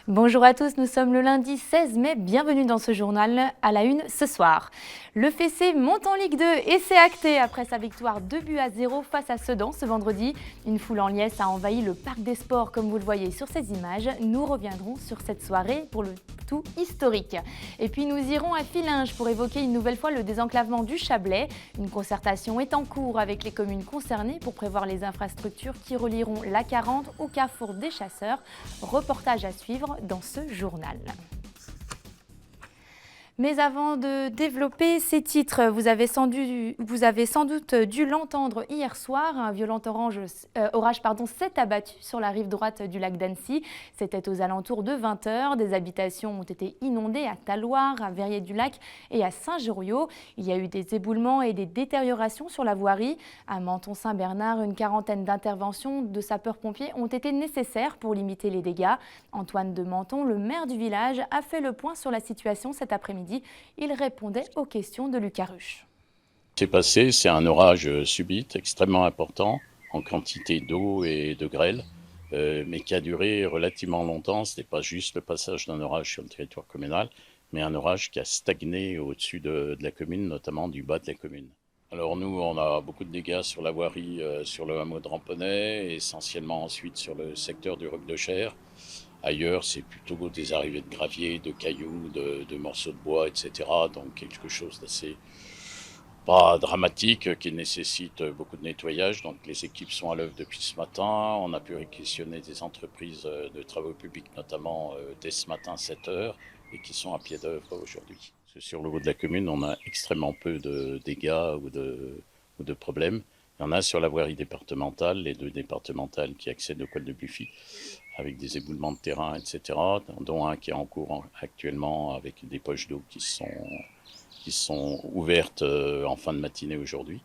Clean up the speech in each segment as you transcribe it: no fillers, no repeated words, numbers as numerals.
Bonjour à tous, nous sommes le lundi 16 mai, bienvenue dans ce journal à la une ce soir. Le Fessé monte en Ligue 2 et c'est acté après sa victoire 2-0 face à Sedan ce vendredi. Une foule en liesse a envahi le Parc des Sports comme vous le voyez sur ces images. Nous reviendrons sur cette soirée pour le tout historique. Et puis nous irons à Fillinges pour évoquer une nouvelle fois le désenclavement du Chablais. Une concertation est en cours avec les communes concernées pour prévoir les infrastructures qui relieront l'A40 au carrefour des Chasseurs. Reportage à suivre dans ce journal. Mais avant de développer ces titres, vous avez sans doute dû l'entendre hier soir. Un violent orage s'est abattu sur la rive droite du lac d'Annecy. C'était aux alentours de 20 h. Des habitations ont été inondées à Talloires, à Verrier-du-Lac et à Saint-Géroyot. Il y a eu des éboulements et des détériorations sur la voirie. À Menton-Saint-Bernard, une quarantaine d'interventions de sapeurs-pompiers ont été nécessaires pour limiter les dégâts. Antoine de Menton, le maire du village, a fait le point sur la situation cet après-midi. Il répondait aux questions de Lucas Ruche. Ce qui s'est passé, c'est un orage subit, extrêmement important, en quantité d'eau et de grêle, mais qui a duré relativement longtemps. Ce n'était pas juste le passage d'un orage sur le territoire communal, mais un orage qui a stagné au-dessus de la commune, notamment du bas de la commune. Alors nous, on a beaucoup de dégâts sur la voirie, sur le hameau de Ramponnet, essentiellement ensuite sur le secteur du Roc de Cher. Ailleurs, c'est plutôt des arrivées de gravier, de cailloux, de morceaux de bois, etc. Donc quelque chose d'assez pas dramatique qui nécessite beaucoup de nettoyage. Donc les équipes sont à l'œuvre depuis ce matin. On a pu réquisitionner des entreprises de travaux publics, notamment dès ce matin 7 h, et qui sont à pied d'œuvre aujourd'hui. Sur le haut de la commune, on a extrêmement peu de dégâts ou de problèmes. Il y en a sur la voirie départementale, les deux départementales qui accèdent au col de Buffy, avec des éboulements de terrain, etc., dont un qui est en cours actuellement avec des poches d'eau qui sont ouvertes en fin de matinée aujourd'hui.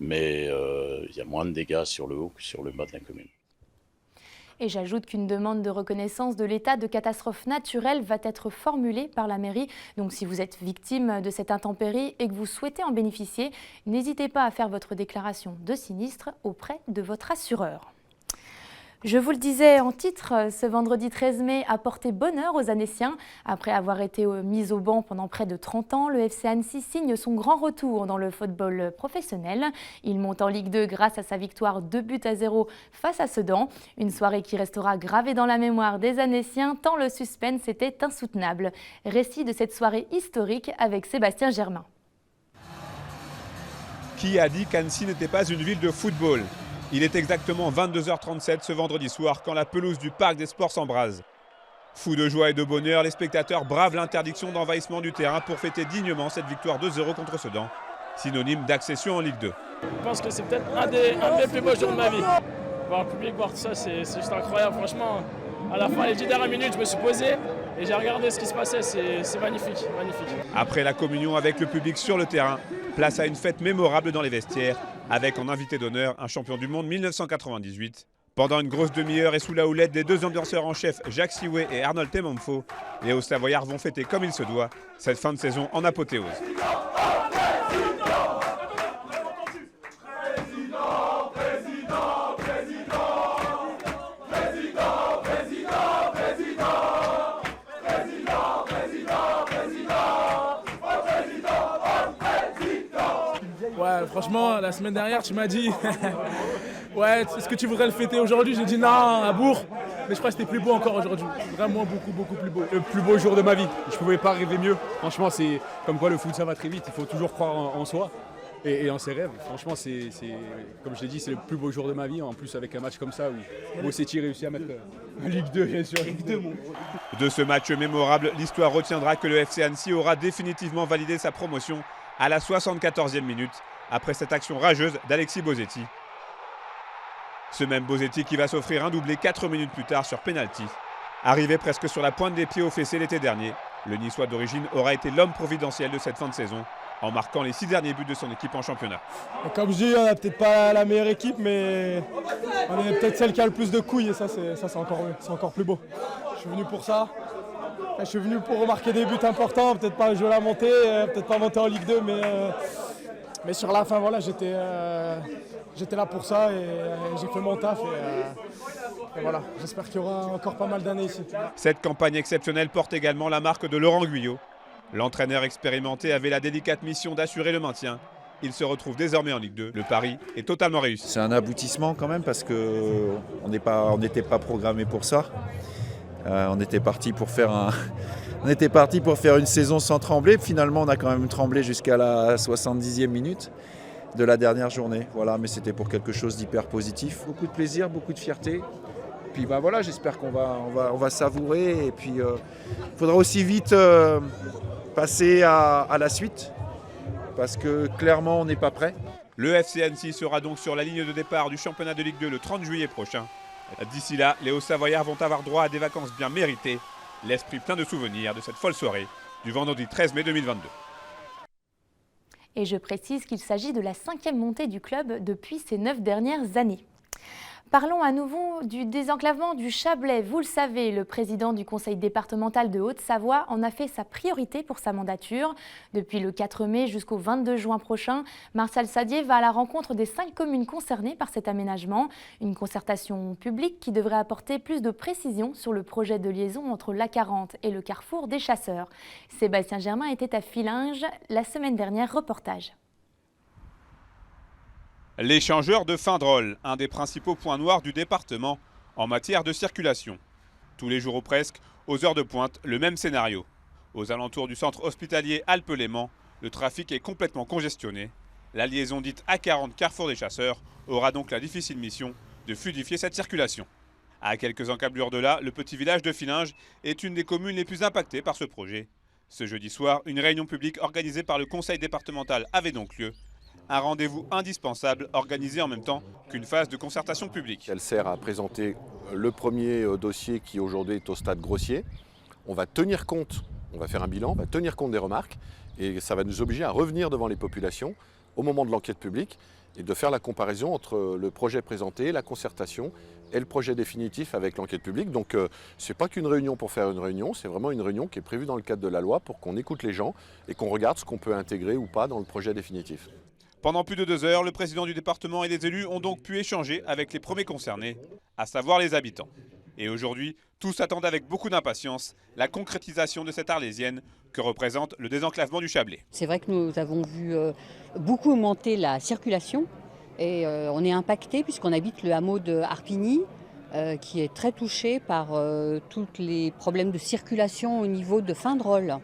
Mais il y a moins de dégâts sur le haut que sur le bas de la commune. Et j'ajoute qu'une demande de reconnaissance de l'état de catastrophe naturelle va être formulée par la mairie. Donc si vous êtes victime de cette intempérie et que vous souhaitez en bénéficier, n'hésitez pas à faire votre déclaration de sinistre auprès de votre assureur. Je vous le disais en titre, ce vendredi 13 mai a porté bonheur aux Annéciens. Après avoir été mis au banc pendant près de 30 ans, le FC Annecy signe son grand retour dans le football professionnel. Il monte en Ligue 2 grâce à sa victoire 2-0 face à Sedan. Une soirée qui restera gravée dans la mémoire des Annéciens tant le suspense était insoutenable. Récit de cette soirée historique avec Sébastien Germain. Qui a dit qu'Annecy n'était pas une ville de football ? Il est exactement 22 h 37 ce vendredi soir quand la pelouse du Parc des Sports s'embrase. Fous de joie et de bonheur, les spectateurs bravent l'interdiction d'envahissement du terrain pour fêter dignement cette victoire 2-0 contre Sedan, synonyme d'accession en Ligue 2. Je pense que c'est peut-être un des plus beaux jours de ma vie. Voir le public, voir tout ça, c'est juste incroyable. Franchement, à la fin, les 10 dernières minutes, je me suis posé et j'ai regardé ce qui se passait. C'est magnifique, magnifique. Après la communion avec le public sur le terrain, place à une fête mémorable dans les vestiaires, avec en invité d'honneur un champion du monde 1998. Pendant une grosse demi-heure et sous la houlette des deux ambianceurs en chef Jacques Sioué et Arnold Temanfo, les Hauts-Savoyards vont fêter comme il se doit cette fin de saison en apothéose. Ouais, franchement, la semaine dernière, tu m'as dit ouais, est-ce que tu voudrais le fêter aujourd'hui? J'ai dit non, à Bourg. Mais je crois que c'était plus beau encore aujourd'hui. Vraiment beaucoup plus beau. Le plus beau jour de ma vie. Je ne pouvais pas rêver mieux. Franchement, c'est comme quoi le foot, ça va très vite. Il faut toujours croire en soi et en ses rêves. Franchement, c'est comme je l'ai dit, c'est le plus beau jour de ma vie. En plus, avec un match comme ça où Bossetti réussit à mettre Ligue 2, bien sûr. Ligue 2, De ce match mémorable, l'histoire retiendra que le FC Annecy aura définitivement validé sa promotion à la 74e minute, après cette action rageuse d'Alexis Bossetti. Ce même Bossetti qui va s'offrir un doublé 4 minutes plus tard sur penalty. Arrivé presque sur la pointe des pieds au Fessé l'été dernier, le Niçois d'origine aura été l'homme providentiel de cette fin de saison, en marquant les 6 derniers buts de son équipe en championnat. Et comme je dis, on n'a peut-être pas la meilleure équipe, mais on est peut-être celle qui a le plus de couilles et ça c'est encore plus beau. Je suis venu pour ça. Je suis venu pour marquer des buts importants, peut-être pas jouer la montée, peut-être pas monter en Ligue 2, mais sur la fin, voilà, j'étais là pour ça et j'ai fait mon taf. Et voilà, j'espère qu'il y aura encore pas mal d'années ici. Cette campagne exceptionnelle porte également la marque de Laurent Guyot. L'entraîneur expérimenté avait la délicate mission d'assurer le maintien. Il se retrouve désormais en Ligue 2. Le pari est totalement réussi. C'est un aboutissement quand même parce qu'on n'était pas programmé pour ça. On était parti pour faire une saison sans trembler. Finalement, on a quand même tremblé jusqu'à la 70e minute de la dernière journée. Voilà, mais c'était pour quelque chose d'hyper positif. Beaucoup de plaisir, beaucoup de fierté. Puis voilà, j'espère qu'on va savourer. Et puis, il faudra aussi vite passer à la suite. Parce que clairement, on n'est pas prêt. Le FC Annecy sera donc sur la ligne de départ du championnat de Ligue 2 le 30 juillet prochain. D'ici là, les Hauts-Savoyards vont avoir droit à des vacances bien méritées. L'esprit plein de souvenirs de cette folle soirée du vendredi 13 mai 2022. Et je précise qu'il s'agit de la 5e montée du club depuis ces 9 dernières années. Parlons à nouveau du désenclavement du Chablais. Vous le savez, le président du conseil départemental de Haute-Savoie en a fait sa priorité pour sa mandature. Depuis le 4 mai jusqu'au 22 juin prochain, Martial Sadier va à la rencontre des 5 communes concernées par cet aménagement. Une concertation publique qui devrait apporter plus de précision sur le projet de liaison entre l'A40 et le carrefour des Chasseurs. Sébastien Germain était à Fillinges la semaine dernière. Reportage. L'échangeur de Findrol, un des principaux points noirs du département en matière de circulation. Tous les jours ou presque, aux heures de pointe, le même scénario. Aux alentours du centre hospitalier Alpes-Léman, le trafic est complètement congestionné. La liaison dite A40 Carrefour des Chasseurs aura donc la difficile mission de fluidifier cette circulation. À quelques encablures de là, le petit village de Fillinges est une des communes les plus impactées par ce projet. Ce jeudi soir, une réunion publique organisée par le conseil départemental avait donc lieu. Un rendez-vous indispensable organisé en même temps qu'une phase de concertation publique. Elle sert à présenter le premier dossier qui aujourd'hui est au stade grossier. On va tenir compte, on va faire un bilan, on va tenir compte des remarques et ça va nous obliger à revenir devant les populations au moment de l'enquête publique et de faire la comparaison entre le projet présenté, la concertation et le projet définitif avec l'enquête publique. Donc ce n'est pas qu'une réunion pour faire une réunion, c'est vraiment une réunion qui est prévue dans le cadre de la loi pour qu'on écoute les gens et qu'on regarde ce qu'on peut intégrer ou pas dans le projet définitif. Pendant plus de 2 heures, le président du département et les élus ont donc pu échanger avec les premiers concernés, à savoir les habitants. Et aujourd'hui, tous attendent avec beaucoup d'impatience la concrétisation de cette arlésienne que représente le désenclavement du Chablais. C'est vrai que nous avons vu beaucoup augmenter la circulation et on est impacté puisqu'on habite le hameau de Harpigny qui est très touché par tous les problèmes de circulation au niveau de Findrol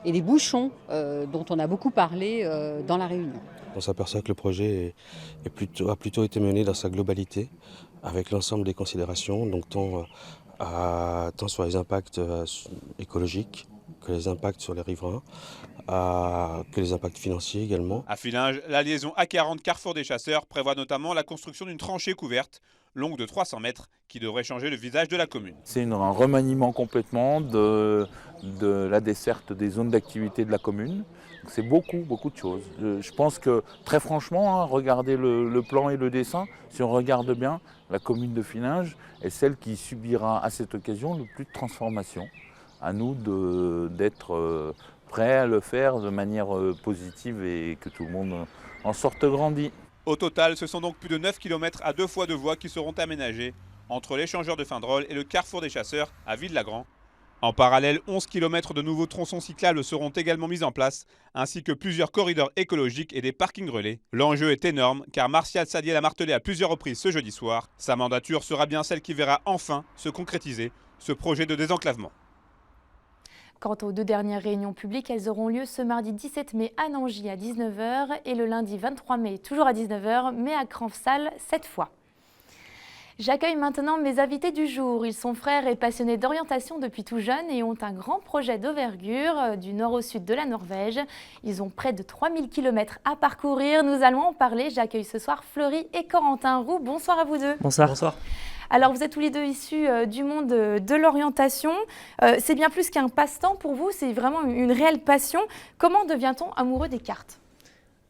et des bouchons dont on a beaucoup parlé dans la réunion. On s'aperçoit que le projet a plutôt été mené dans sa globalité, avec l'ensemble des considérations, donc tant sur les impacts écologiques que les impacts sur les riverains, que les impacts financiers également. À Fillinges, la liaison A40 Carrefour des Chasseurs prévoit notamment la construction d'une tranchée couverte longue de 300 mètres qui devrait changer le visage de la commune. C'est un remaniement complètement de la desserte des zones d'activité de la commune. C'est beaucoup de choses. Je pense que très franchement, regardez le plan et le dessin, si on regarde bien, la commune de Fillinges est celle qui subira à cette occasion le plus de transformation. À nous d'être prêts à le faire de manière positive et que tout le monde en sorte grandi. Au total, ce sont donc plus de 9 km à 2 fois 2 voies qui seront aménagées entre l'échangeur de Findrol et le carrefour des Chasseurs à Ville-Lagrand. En parallèle, 11 km de nouveaux tronçons cyclables seront également mis en place, ainsi que plusieurs corridors écologiques et des parkings relais. L'enjeu est énorme, car Martial Sadier l'a martelé à plusieurs reprises ce jeudi soir. Sa mandature sera bien celle qui verra enfin se concrétiser ce projet de désenclavement. Quant aux 2 dernières réunions publiques, elles auront lieu ce mardi 17 mai à Nangy à 19 h et le lundi 23 mai toujours à 19 h, mais à Cranfsal cette fois. J'accueille maintenant mes invités du jour. Ils sont frères et passionnés d'orientation depuis tout jeune et ont un grand projet d'envergure du nord au sud de la Norvège. Ils ont près de 3000 km à parcourir. Nous allons en parler. J'accueille ce soir Fleury et Corentin Roux. Bonsoir à vous deux. Bonsoir. Bonsoir. Alors vous êtes tous les deux issus du monde de l'orientation. C'est bien plus qu'un passe-temps pour vous, c'est vraiment une réelle passion. Comment devient-on amoureux des cartes ?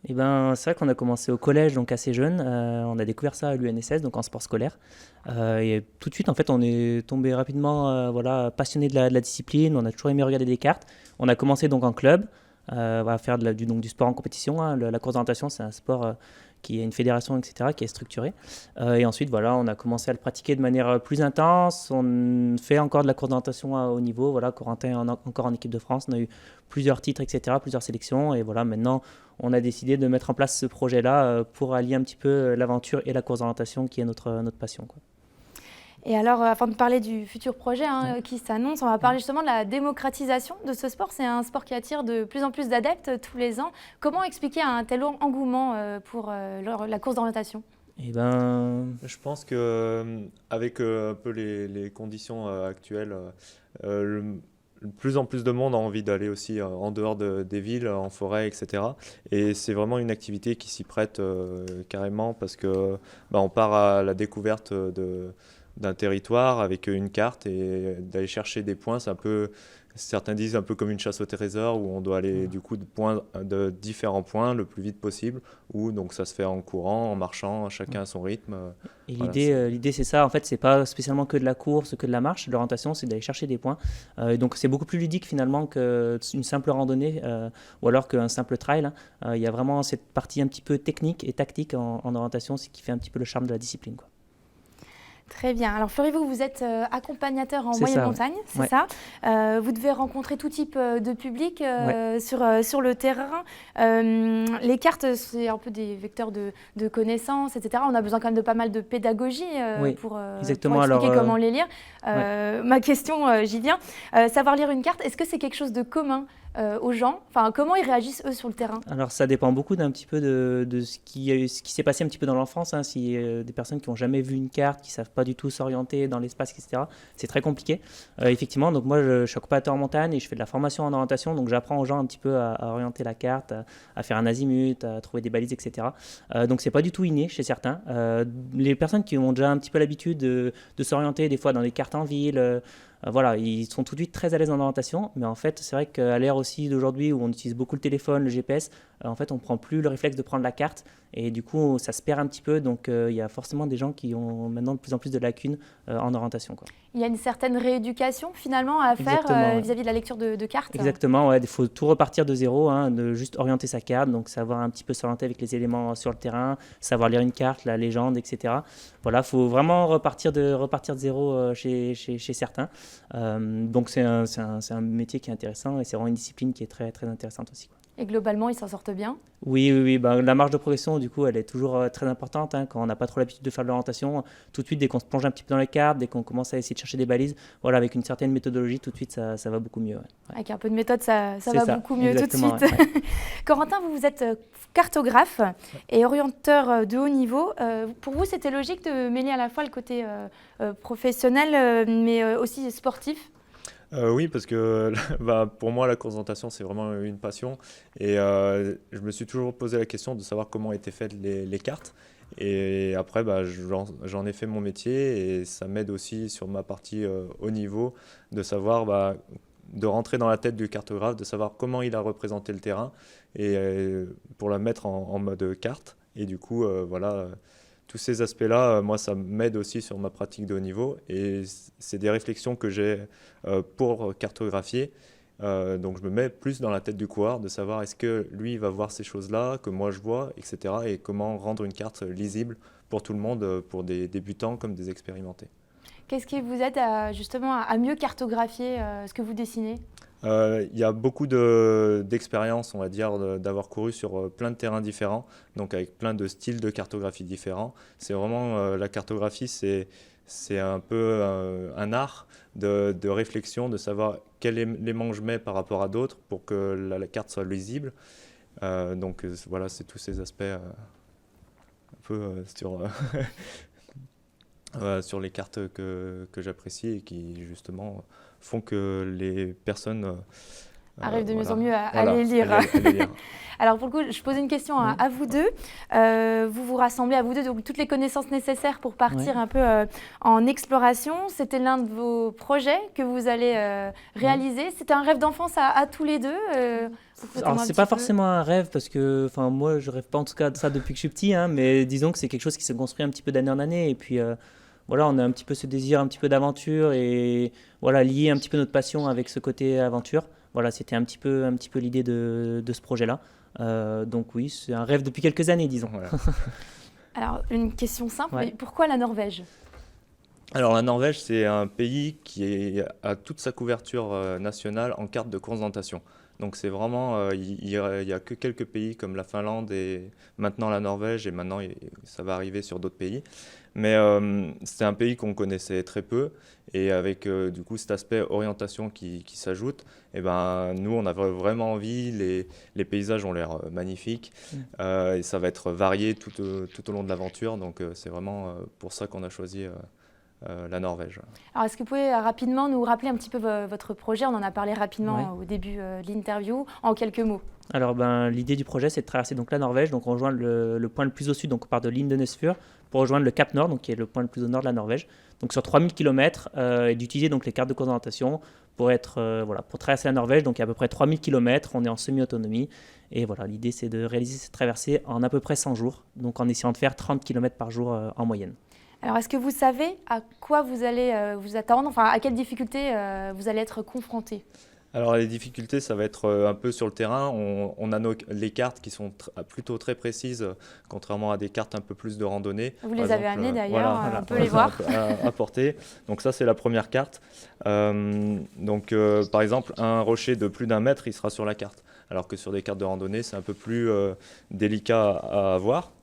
Eh ben, c'est vrai qu'on a commencé au collège, donc assez jeune. On a découvert ça à l'UNSS, donc en sport scolaire. Et tout de suite, en fait, on est tombé rapidement passionné de la discipline. On a toujours aimé regarder des cartes. On a commencé donc en club, on va faire du sport en compétition. La course d'orientation, c'est un sport qui est une fédération, etc., qui est structurée. Et ensuite, voilà, on a commencé à le pratiquer de manière plus intense. On fait encore de la course d'orientation à haut niveau. Voilà, Corentin est encore en équipe de France. On a eu plusieurs titres, etc., plusieurs sélections. Et voilà, maintenant, on a décidé de mettre en place ce projet-là pour allier un petit peu l'aventure et la course d'orientation, qui est notre passion, quoi. Et alors, avant de parler du futur projet qui s'annonce, on va parler justement de la démocratisation de ce sport. C'est un sport qui attire de plus en plus d'adeptes tous les ans. Comment expliquer un tel engouement pour la course d'orientation ? Eh ben, je pense qu'avec un peu les conditions actuelles, de plus en plus de monde a envie d'aller aussi en dehors des villes, en forêt, etc. Et c'est vraiment une activité qui s'y prête carrément parce que on part à la découverte d'un territoire avec une carte et d'aller chercher des points. C'est un peu, certains disent un peu comme une chasse au trésor où on doit aller du coup de différents points le plus vite possible, ou donc ça se fait en courant, en marchant, chacun à son rythme. Et Voilà, l'idée c'est ça, en fait c'est pas spécialement que de la course, que de la marche, l'orientation c'est d'aller chercher des points. Donc c'est beaucoup plus ludique finalement qu'une simple randonnée ou alors qu'un simple trail. Il y a vraiment cette partie un petit peu technique et tactique en orientation, ce qui fait un petit peu le charme de la discipline, quoi. Très bien. Alors Fleury, vous êtes accompagnateur en moyenne montagne, c'est ça. Vous devez rencontrer tout type de public sur le terrain. Les cartes, c'est un peu des vecteurs de connaissances, etc. On a besoin quand même de pas mal de pédagogie pour expliquer comment les lire. Ma question, j'y viens. Savoir lire une carte, est-ce que c'est quelque chose de commun aux gens? Enfin, comment ils réagissent eux sur le terrain? Alors ça dépend beaucoup d'un petit peu de ce qui s'est passé un petit peu dans l'enfance. Si des personnes qui n'ont jamais vu une carte, qui ne savent pas du tout s'orienter dans l'espace, etc., c'est très compliqué. Effectivement, donc moi je suis accompagnateur en montagne et je fais de la formation en orientation, donc j'apprends aux gens un petit peu à orienter la carte, à faire un azimut, à trouver des balises, etc. Donc c'est pas du tout inné chez certains. Les personnes qui ont déjà un petit peu l'habitude de s'orienter des fois dans des cartes en ville, voilà, ils sont tout de suite très à l'aise en orientation, mais en fait, c'est vrai qu'à l'ère aussi d'aujourd'hui où on utilise beaucoup le téléphone, le GPS, en fait, on ne prend plus le réflexe de prendre la carte et du coup, ça se perd un petit peu. Donc, il y a forcément des gens qui ont maintenant de plus en plus de lacunes en orientation, quoi. Il y a une certaine rééducation finalement à faire vis-à-vis de la lecture de cartes. Exactement, il faut tout repartir de zéro, de juste orienter sa carte, donc savoir un petit peu s'orienter avec les éléments sur le terrain, savoir lire une carte, la légende, etc. Voilà, il faut vraiment repartir de zéro chez certains. Donc c'est un métier qui est intéressant et c'est vraiment une discipline qui est très, très intéressante aussi, quoi. Et globalement, ils s'en sortent bien? Oui. La marge de progression, du coup, elle est toujours très importante. Quand on n'a pas trop l'habitude de faire de l'orientation, tout de suite, dès qu'on se plonge un petit peu dans les cartes, dès qu'on commence à essayer de chercher des balises, voilà, avec une certaine méthodologie, tout de suite, ça va beaucoup mieux. Avec un peu de méthode, ça va beaucoup mieux tout de suite. Ouais. Corentin, vous êtes cartographe et orienteur de haut niveau. Pour vous, c'était logique de mêler à la fois le côté professionnel, mais aussi sportif? Oui, parce que pour moi, la course d'orientation, c'est vraiment une passion. Et je me suis toujours posé la question de savoir comment étaient faites les cartes. Et après, j'en ai fait mon métier et ça m'aide aussi sur ma partie haut niveau de savoir, de rentrer dans la tête du cartographe, de savoir comment il a représenté le terrain et pour la mettre en mode carte. Et du coup, tous ces aspects-là, moi, ça m'aide aussi sur ma pratique de haut niveau. Et c'est des réflexions que j'ai pour cartographier. Donc, je me mets plus dans la tête du coureur, de savoir est-ce que lui va voir ces choses-là, que moi je vois, etc. Et comment rendre une carte lisible pour tout le monde, pour des débutants comme des expérimentés. Qu'est-ce qui vous aide justement à mieux cartographier ce que vous dessinez? Il y a beaucoup d'expériences, on va dire, d'avoir couru sur plein de terrains différents, donc avec plein de styles de cartographie différents. C'est vraiment, la cartographie, c'est un peu un art de réflexion, de savoir quel élément je mets par rapport à d'autres pour que la carte soit lisible. Donc voilà, c'est tous ces aspects un peu sur les cartes que j'apprécie et qui justement font que les personnes arrivent de mieux en mieux à les lire. Alors pour le coup, je pose une question à vous deux. Vous vous rassemblez à vous deux, donc toutes les connaissances nécessaires pour partir un peu en exploration. C'était l'un de vos projets que vous allez réaliser. C'était un rêve d'enfance à tous les deux. Alors c'est pas forcément un rêve parce que, moi je rêve pas en tout cas de ça depuis que je suis petit, mais disons que c'est quelque chose qui se construit un petit peu d'année en année et puis voilà, on a un petit peu ce désir un petit peu d'aventure et voilà, lier un petit peu notre passion avec ce côté aventure. voilà, c'était un petit peu l'idée de ce projet-là. Donc oui, c'est un rêve depuis quelques années, disons. Voilà. Alors, une question simple, Ouais. mais pourquoi la Norvège? Alors la Norvège, c'est un pays qui a toute sa couverture nationale en carte de représentation. Donc c'est vraiment, il y a que quelques pays comme la Finlande et maintenant la Norvège et maintenant ça va arriver sur d'autres pays. Mais c'est un pays qu'on connaissait très peu et avec du coup cet aspect orientation qui s'ajoute, et ben, nous on avait vraiment envie, les paysages ont l'air magnifiques et ça va être varié tout au long de l'aventure. Donc c'est vraiment pour ça qu'on a choisi la Norvège. Alors, est-ce que vous pouvez rapidement nous rappeler un petit peu votre projet? On en a parlé rapidement Ouais. au début de l'interview, en quelques mots. Alors l'idée du projet, c'est de traverser donc la Norvège, donc on rejoint le point le plus au sud, donc on part de Lindenøsfjord pour rejoindre le Cap Nord, donc qui est le point le plus au nord de la Norvège, donc sur 3000 km, et d'utiliser donc les cartes de représentation pour pour traverser la Norvège. Donc il y a à peu près 3000 km, on est en semi-autonomie, et voilà, l'idée c'est de réaliser cette traversée en à peu près 100 jours, donc en essayant de faire 30 km par jour en moyenne. Alors, est-ce que vous savez à quoi vous allez vous attendre, enfin, à quelles difficultés vous allez être confrontés? Alors les difficultés, ça va être un peu sur le terrain. On a les cartes qui sont plutôt très précises, contrairement à des cartes un peu plus de randonnée. Vous Par les avez exemple, amenées d'ailleurs, voilà, on peut les voir. à porter. Donc ça, c'est la première carte. Par exemple, un rocher de plus d'1 mètre, il sera sur la carte. Alors que sur des cartes de randonnée, c'est un peu plus délicat à avoir.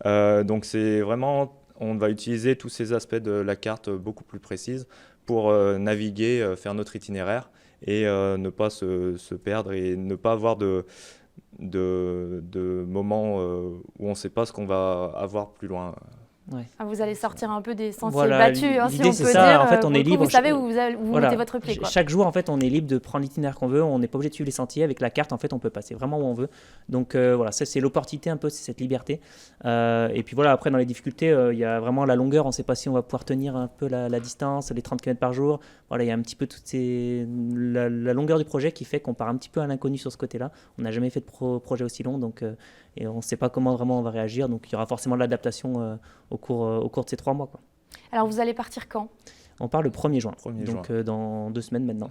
Donc c'est vraiment, on va utiliser tous ces aspects de la carte beaucoup plus précises pour naviguer, faire notre itinéraire et ne pas se perdre et ne pas avoir de moments où on ne sait pas ce qu'on va avoir plus loin. Ouais. Ah, vous allez sortir un peu des sentiers Voilà, battus, hein, si l'idée, on c'est peut ça. dire. En fait, on Pour est le coup, libre. Vous savez où vous Voilà. mettez votre pied, quoi. Chaque jour, en fait, on est libre de prendre l'itinéraire qu'on veut. On n'est pas obligé de suivre les sentiers. Avec la carte, en fait, on peut passer vraiment où on veut. Donc voilà, ça c'est l'opportunité un peu, c'est cette liberté. Et puis voilà, après dans les difficultés, il y a vraiment la longueur. On ne sait pas si on va pouvoir tenir un peu la distance, les 30 km par jour. Voilà, il y a un petit peu la longueur du projet qui fait qu'on part un petit peu à l'inconnu sur ce côté-là. On n'a jamais fait de projet aussi long, donc et on ne sait pas comment vraiment on va réagir. Donc il y aura forcément de l'adaptation au cours de ces 3 mois, quoi. Alors, vous allez partir quand? On part le 1er juin, 1er donc juin. dans 2 semaines maintenant.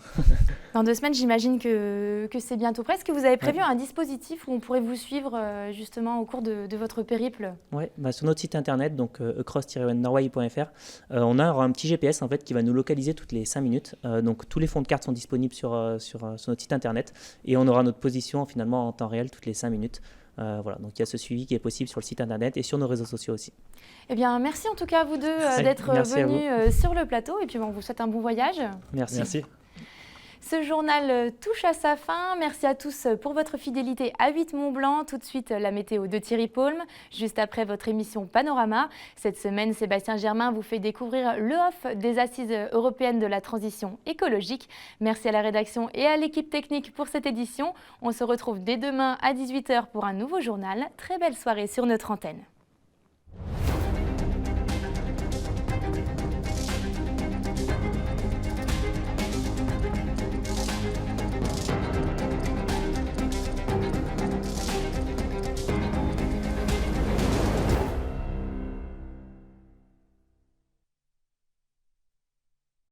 Dans 2 semaines, j'imagine que c'est bientôt prêt. Est-ce que vous avez prévu un dispositif où on pourrait vous suivre justement au cours de votre périple? Ouais, sur notre site internet, donc across-norway.fr, on a un petit GPS en fait qui va nous localiser toutes les 5 minutes. Donc tous les fonds de cartes sont disponibles sur notre site internet et on aura notre position finalement en temps réel toutes les 5 minutes. Voilà, donc il y a ce suivi qui est possible sur le site internet et sur nos réseaux sociaux aussi. Eh bien, merci en tout cas à vous deux d'être Merci à vous. venus sur le plateau et puis on vous souhaite un bon voyage. Merci. Ce journal touche à sa fin. Merci à tous pour votre fidélité à 8 Mont-Blanc. Tout de suite, la météo de Thierry Paulme, juste après votre émission Panorama. Cette semaine, Sébastien Germain vous fait découvrir le off des Assises européennes de la transition écologique. Merci à la rédaction et à l'équipe technique pour cette édition. On se retrouve dès demain à 18h pour un nouveau journal. Très belle soirée sur notre antenne.